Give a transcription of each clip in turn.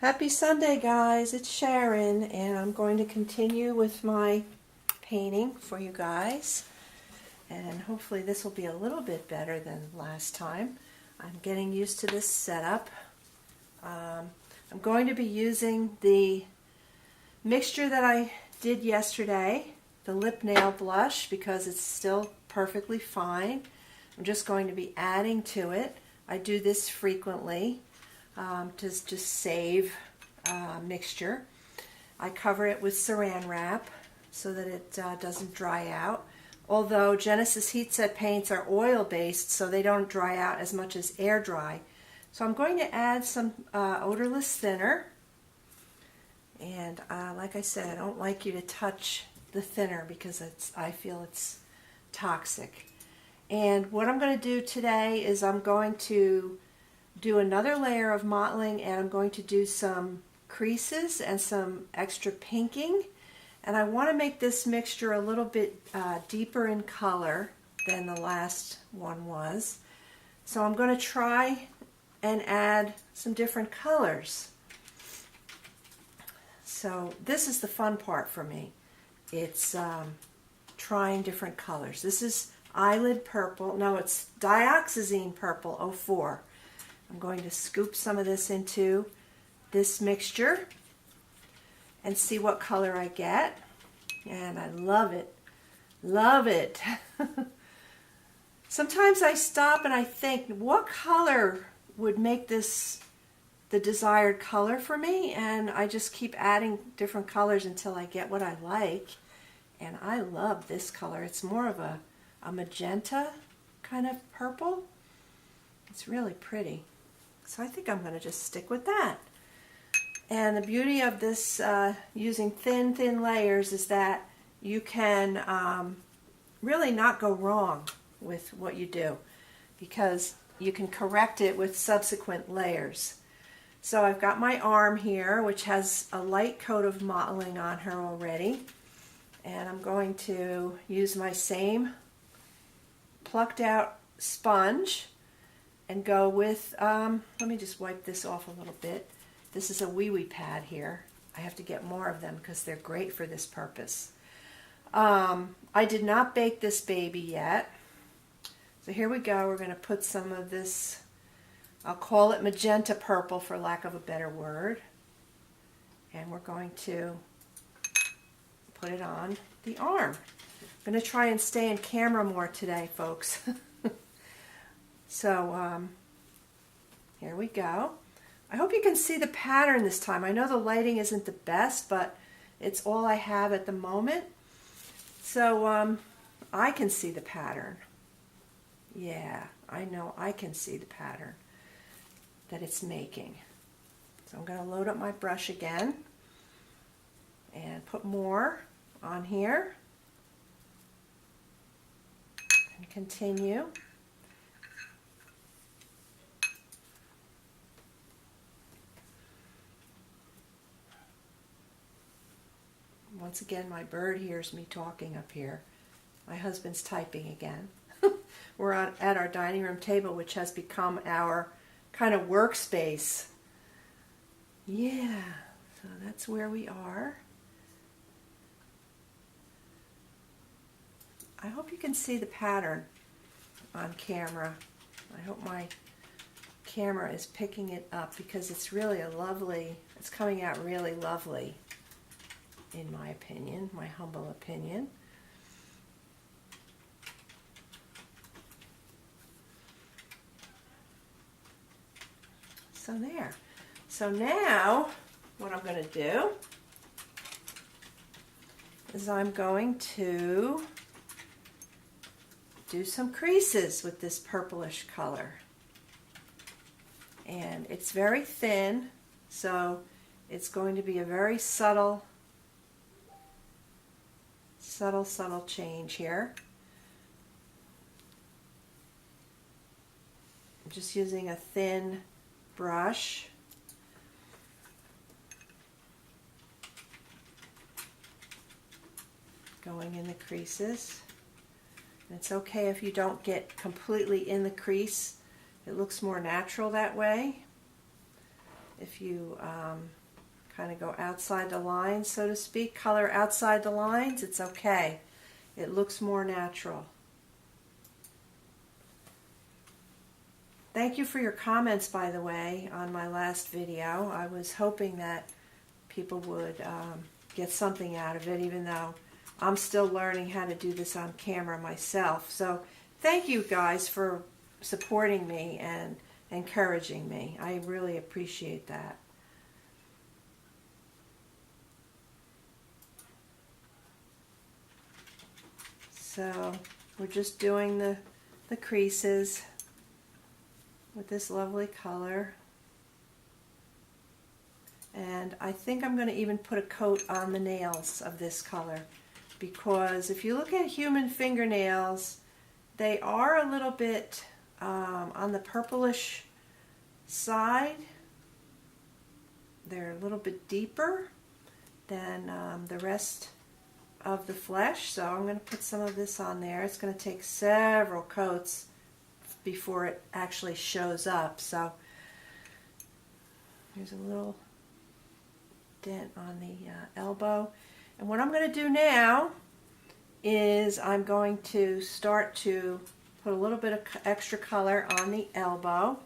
Happy Sunday, guys. It's Sharon, and I'm going to continue with my painting for you guys. And hopefully this will be a little bit better than last time. I'm getting used to this setup. I'm going to be using the mixture that I did yesterday, the lip nail blush, because it's still perfectly fine. I'm just going to be adding to it. I do this frequently to just save mixture. I cover it with saran wrap so that it doesn't dry out. Although Genesis Heat Set paints are oil-based, so they don't dry out as much as air dry. So I'm going to add some odorless thinner. And like I said, I don't like you to touch the thinner because I feel it's toxic. And what I'm going to do today is I'm going to do another layer of mottling, and I'm going to do some creases and some extra pinking. And I want to make this mixture a little bit deeper in color than the last one was. So I'm going to try and add some different colors. So this is the fun part for me. It's trying different colors. This is Eyelid Purple. No, it's Dioxazine Purple 04. I'm going to scoop some of this into this mixture and see what color I get. And I love it. Love it. Sometimes I stop and I think, what color would make this the desired color for me? And I just keep adding different colors until I get what I like. And I love this color. It's more of a magenta kind of purple. It's really pretty. So I think I'm going to just stick with that. And the beauty of this using thin layers is that you can really not go wrong with what you do, because you can correct it with subsequent layers. So I've got my arm here, which has a light coat of mottling on her already. And I'm going to use my same plucked out sponge and go with, let me just wipe this off a little bit. This is a wee wee pad here. I have to get more of them because they're great for this purpose. I did not bake this baby yet. So here we go. We're going to put some of this, I'll call it magenta purple for lack of a better word. And we're going to put it on the arm. I'm going to try and stay in camera more today, folks. So here we go. I hope you can see the pattern this time. I know the lighting isn't the best, but it's all I have at the moment. So I can see the pattern. Yeah, I know I can see the pattern that it's making. So I'm going to load up my brush again and put more on here and continue. Once again, my bird hears me talking up here. My husband's typing again. We're at our dining room table, which has become our kind of workspace. Yeah, so that's where we are. I hope you can see the pattern on camera. I hope my camera is picking it up because it's really a lovely, it's coming out really lovely. In my opinion, my humble opinion. So there. So now, what I'm going to do is I'm going to do some creases with this purplish color. And it's very thin, so it's going to be a very subtle change here. I'm just using a thin brush. Going in the creases. And it's okay if you don't get completely in the crease. It looks more natural that way. if you kind of go outside the lines, so to speak, color outside the lines, it's okay. It looks more natural. Thank you for your comments, by the way, on my last video. I was hoping that people would get something out of it, even though I'm still learning how to do this on camera myself. So thank you guys for supporting me and encouraging me. I really appreciate that. So we're just doing the creases with this lovely color. And I think I'm going to even put a coat on the nails of this color, because if you look at human fingernails, they are a little bit on the purplish side. They're a little bit deeper than the rest of the flesh, so I'm going to put some of this on there. It's going to take several coats before it actually shows up. So here's a little dent on the elbow. And what I'm going to do now is I'm going to start to put a little bit of extra color on the elbow.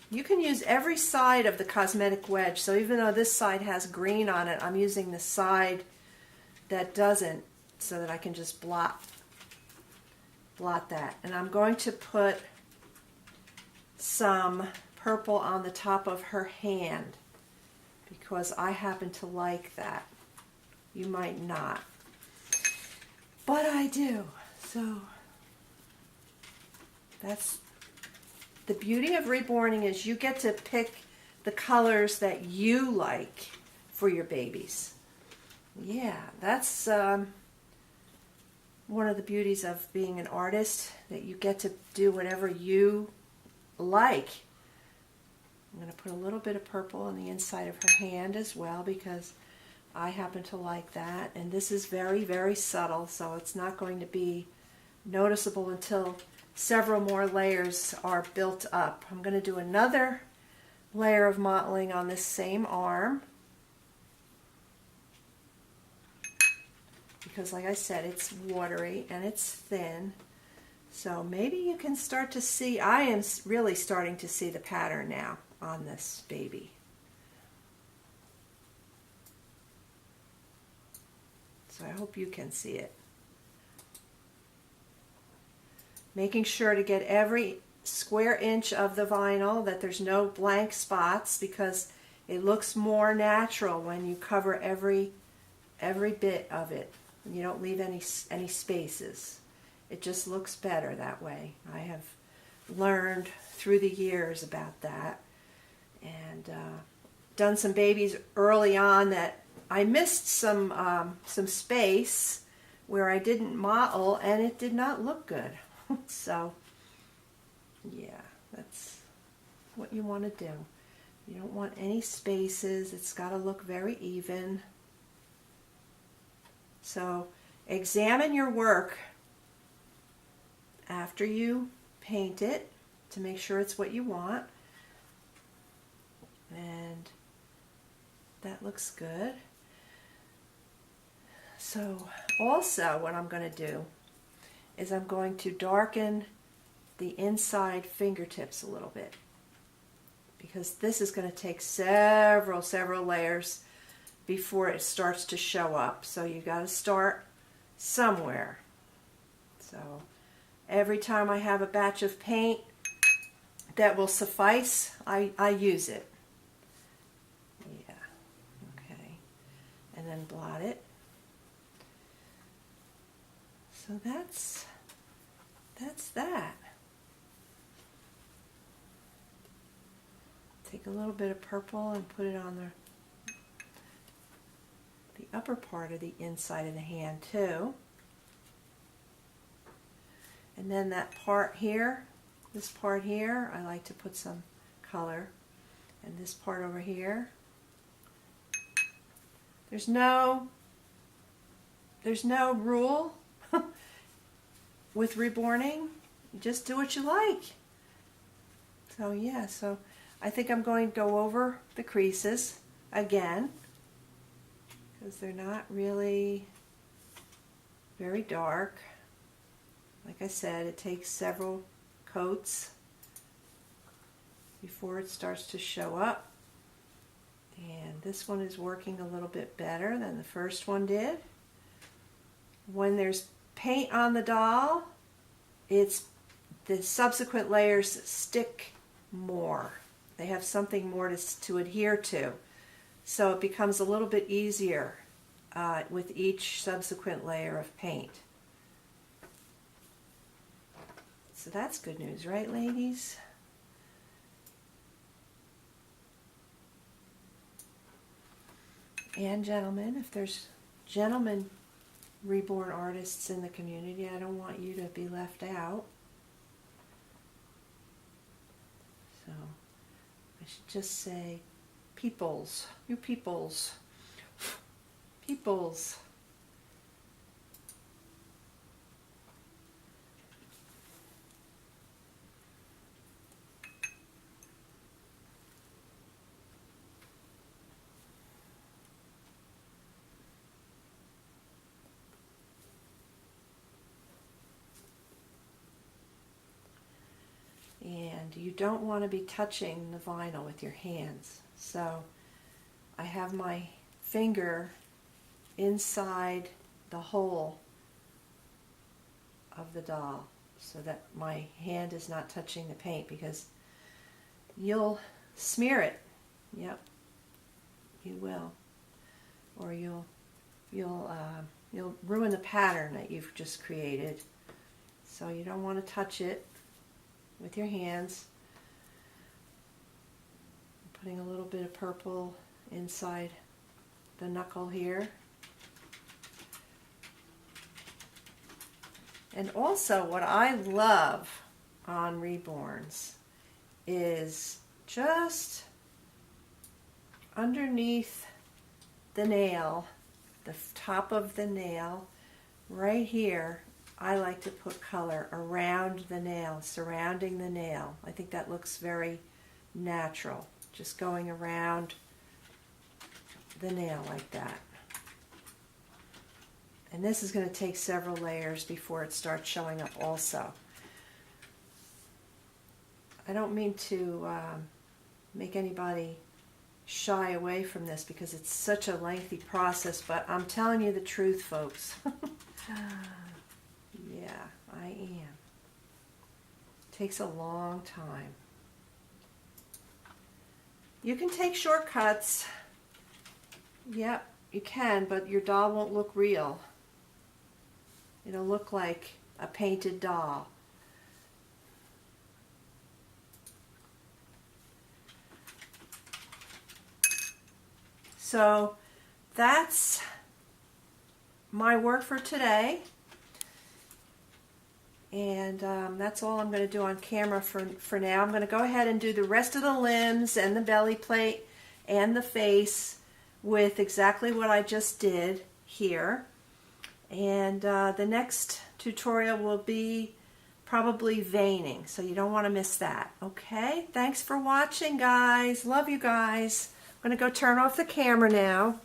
You can use every side of the cosmetic wedge, so even though this side has green on it, I'm using the side that doesn't, so that I can just blot that. And I'm going to put some purple on the top of her hand, because I happen to like that. You might not, but I do. So that's the beauty of reborning, is you get to pick the colors that you like for your babies. Yeah, that's one of the beauties of being an artist, that you get to do whatever you like. I'm going to put a little bit of purple on the inside of her hand as well, because I happen to like that. And this is very, very subtle, so it's not going to be noticeable until several more layers are built up. I'm going to do another layer of mottling on this same arm, because like I said, it's watery and it's thin. So maybe you can start to see, I am really starting to see the pattern now on this baby. So I hope you can see it. Making sure to get every square inch of the vinyl, that there's no blank spots, because it looks more natural when you cover every bit of it. You don't leave any spaces. It just looks better that way. I have learned through the years about that, and done some babies early on that I missed some space where I didn't model, and it did not look good. So yeah, that's what you want to do. You don't want any spaces. It's got to look very even. So examine your work after you paint it to make sure it's what you want. And that looks good. So also what I'm going to do is I'm going to darken the inside fingertips a little bit, because this is going to take several layers before it starts to show up. So you got to start somewhere. So every time I have a batch of paint that will suffice, I use it. Yeah, okay. And then blot it. So that's that. Take a little bit of purple and put it on the upper part of the inside of the hand too. And then that part here, this part here, I like to put some color. And this part over here, there's no rule with reborning. You just do what you like. So yeah, so I think I'm going to go over the creases again because they're not really very dark. Like I said, it takes several coats before it starts to show up. And this one is working a little bit better than the first one did. When there's paint on the doll, the subsequent layers stick more. They have something more to adhere to. So it becomes a little bit easier with each subsequent layer of paint. So that's good news, right, ladies? And gentlemen, if there's gentlemen reborn artists in the community, I don't want you to be left out. So I should just say peoples, you peoples, peoples. And you don't want to be touching the vinyl with your hands. So I have my finger inside the hole of the doll so that my hand is not touching the paint, because you'll smear it. Yep, you will. Or you'll ruin the pattern that you've just created. So you don't want to touch it with your hands. I'm putting a little bit of purple inside the knuckle here. And also what I love on Reborns is just underneath the nail, the top of the nail, right here, I like to put color around the nail, surrounding the nail. I think that looks very natural, just going around the nail like that. And this is going to take several layers before it starts showing up also. I don't mean to make anybody shy away from this because it's such a lengthy process, but I'm telling you the truth, folks. Yeah, I am. It takes a long time. You can take shortcuts. Yep, you can, but your doll won't look real. It'll look like a painted doll. So that's my work for today. And that's all I'm going to do on camera for now. I'm going to go ahead and do the rest of the limbs and the belly plate and the face with exactly what I just did here. And the next tutorial will be probably veining, so you don't want to miss that. Okay? Thanks for watching, guys. Love you guys. I'm going to go turn off the camera now.